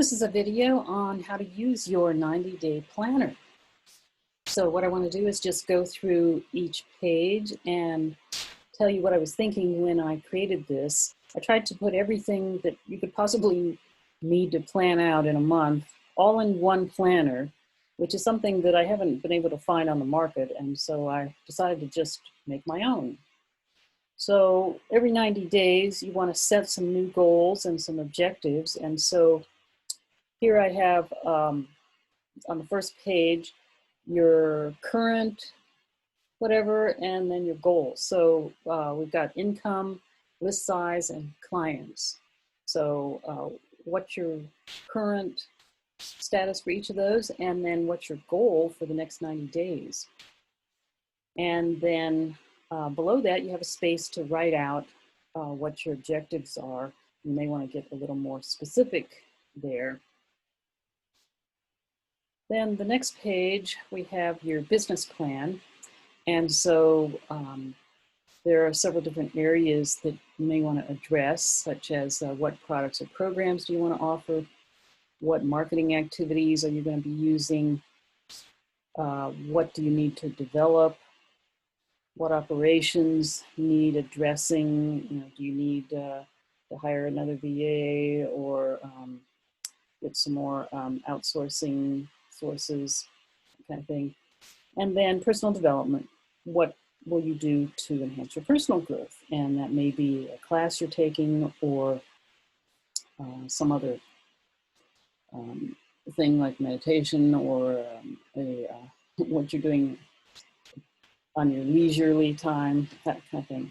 This is a video on how to use your 90-day planner. So what I want to do is just go through each page and tell you what I was thinking when I created this. I tried to put everything that you could possibly need to plan out in a month all in one planner, which is something that I haven't been able to find on the market, and so I decided to just make my own. So every 90 days you want to set some new goals and some objectives, and so here I have on the first page your current whatever and then your goals. So we've got income, list size, and clients. So what's your current status for each of those, and then what's your goal for the next 90 days. And then below that you have a space to write out what your objectives are. You may want to get a little more specific there. Then the next page, we have your business plan. And so there are several different areas that you may want to address, such as what products or programs do you want to offer? What marketing activities are you going to be using? What do you need to develop? What operations need addressing? Do you need to hire another VA or get some more outsourcing sources, kind of thing. And then personal development. What will you do to enhance your personal growth? And that may be a class you're taking or some other thing like meditation or what you're doing on your leisurely time, that kind of thing.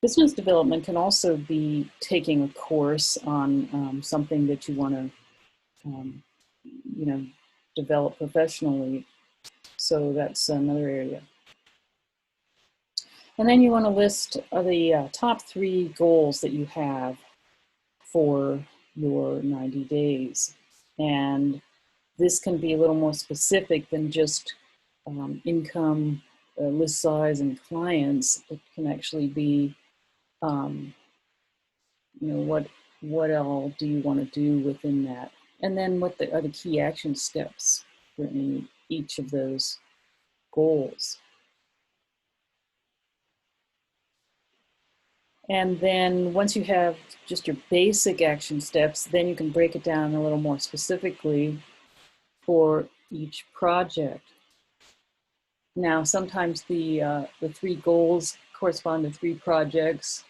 Business development can also be taking a course on something that you want to develop professionally. So that's another area. And then you want to list the top 3 goals that you have for your 90 days. And this can be a little more specific than just income, list size, and clients. It can actually be, what all do you want to do within that? And then what are the key action steps for each of those goals. And then once you have just your basic action steps, then you can break it down a little more specifically for each project. Now, sometimes the 3 goals correspond to 3 projects.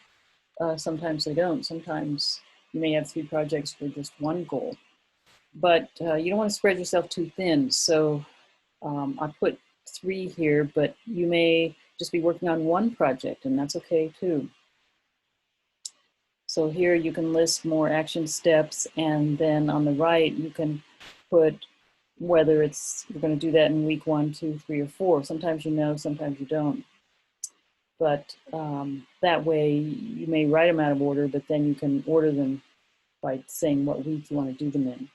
Sometimes they don't. Sometimes you may have 3 projects for just 1 goal. But you don't want to spread yourself too thin. So I put 3 here, but you may just be working on 1 project, and that's okay too. So here you can list more action steps, and then on the right you can put whether you're going to do that in week 1, 2, 3, or 4. Sometimes you know, sometimes you don't. But that way you may write them out of order, but then you can order them by saying what week you want to do them in.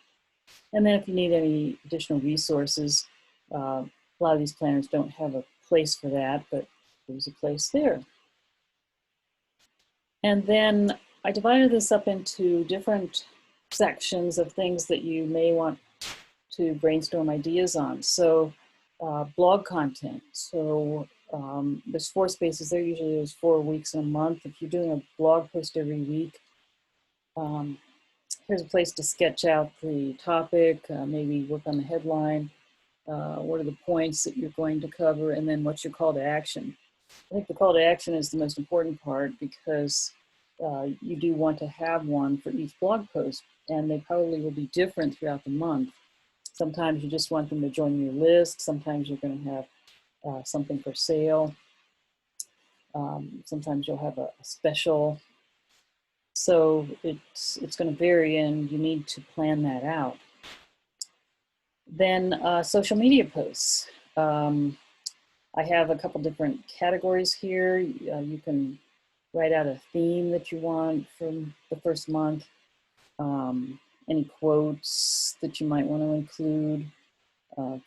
And then if you need any additional resources, a lot of these planners don't have a place for that, but there's a place there. And then I divided this up into different sections of things that you may want to brainstorm ideas on. So blog content. So there's 4 spaces there. Usually there's 4 weeks in a month. If you're doing a blog post every week, here's a place to sketch out the topic, maybe work on the headline. What are the points that you're going to cover? And then what's your call to action? I think the call to action is the most important part, because you do want to have one for each blog post, and they probably will be different throughout the month. Sometimes you just want them to join your list. Sometimes you're going to have something for sale. Sometimes you'll have a special. So it's going to vary, and you need to plan that out. Then social media posts. I have a couple different categories here. You can write out a theme that you want from the first month, any quotes that you might want to include,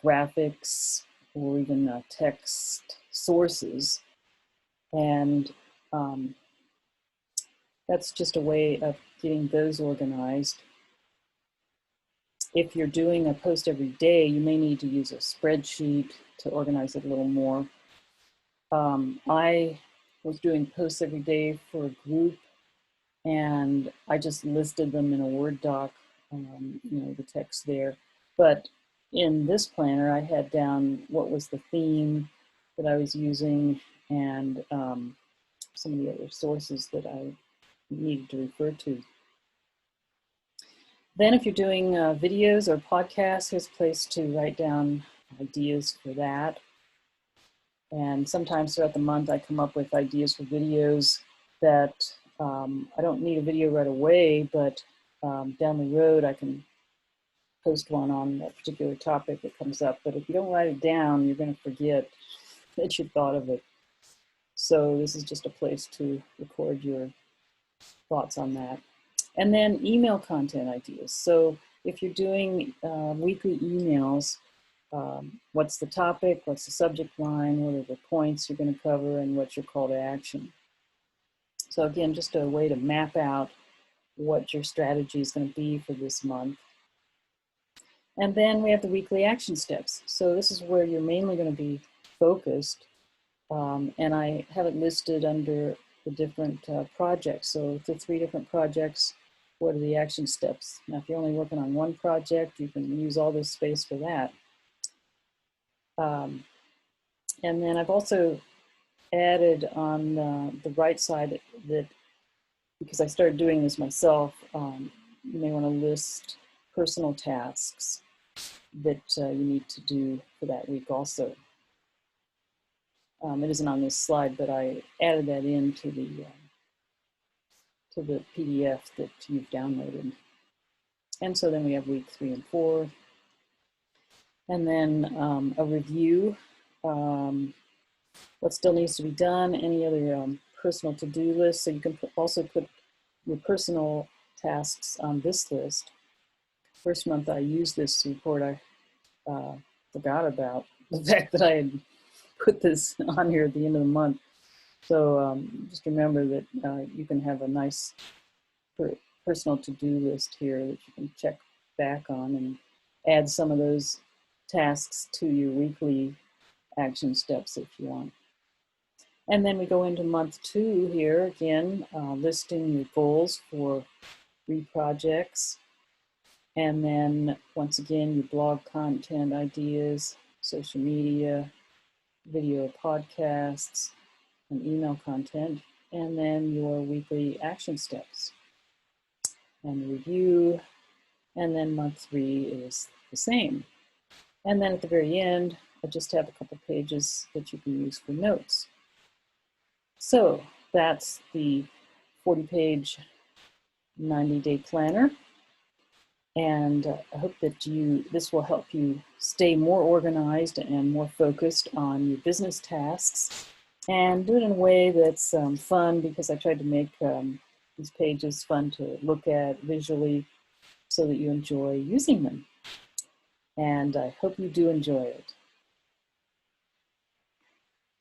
graphics, or even text sources. And that's just a way of getting those organized. if you're doing a post every day, you may need to use a spreadsheet to organize it a little more. I was doing posts every day for a group, and I just listed them in a Word doc, you know, the text there. But in this planner, I had down what was the theme that I was using, and some of the other sources that I needed to refer to. Then if you're doing videos or podcasts, here's a place to write down ideas for that. And sometimes throughout the month, I come up with ideas for videos that I don't need a video right away, but down the road, I can post one on that particular topic that comes up. But if you don't write it down, you're going to forget that you thought of it. So this is just a place to record your thoughts on that. And then email content ideas. So if you're doing weekly emails, what's the topic, what's the subject line, what are the points you're going to cover, and what's your call to action. So again, just a way to map out what your strategy is going to be for this month. And then we have the weekly action steps. So this is where you're mainly going to be focused. And I have it listed under the different projects. So the 3 different projects, what are the action steps? Now, if you're only working on one project, you can use all this space for that. And then I've also added on the right side that, because I started doing this myself, you may want to list personal tasks that you need to do for that week also. It isn't on this slide, but I added that into the PDF that you've downloaded. And so then we have week 3 and 4. And then a review, what still needs to be done, any other personal to-do lists. So you can also put your personal tasks on this list. First month I used this report, I forgot about the fact that I had put this on here at the end of the month. So just remember that you can have a nice personal to-do list here that you can check back on and add some of those tasks to your weekly action steps if you want. And then we go into month 2 here, again, listing your goals for 3 projects. And then once again, your blog content ideas, social media, video podcasts, and email content, and then your weekly action steps and review. And then month 3 is the same. And then at the very end, I just have a couple pages that you can use for notes. So that's the 40-page 90-day planner. And I hope that this will help you stay more organized and more focused on your business tasks, and do it in a way that's fun, because I tried to make these pages fun to look at visually so that you enjoy using them. And I hope you do enjoy it.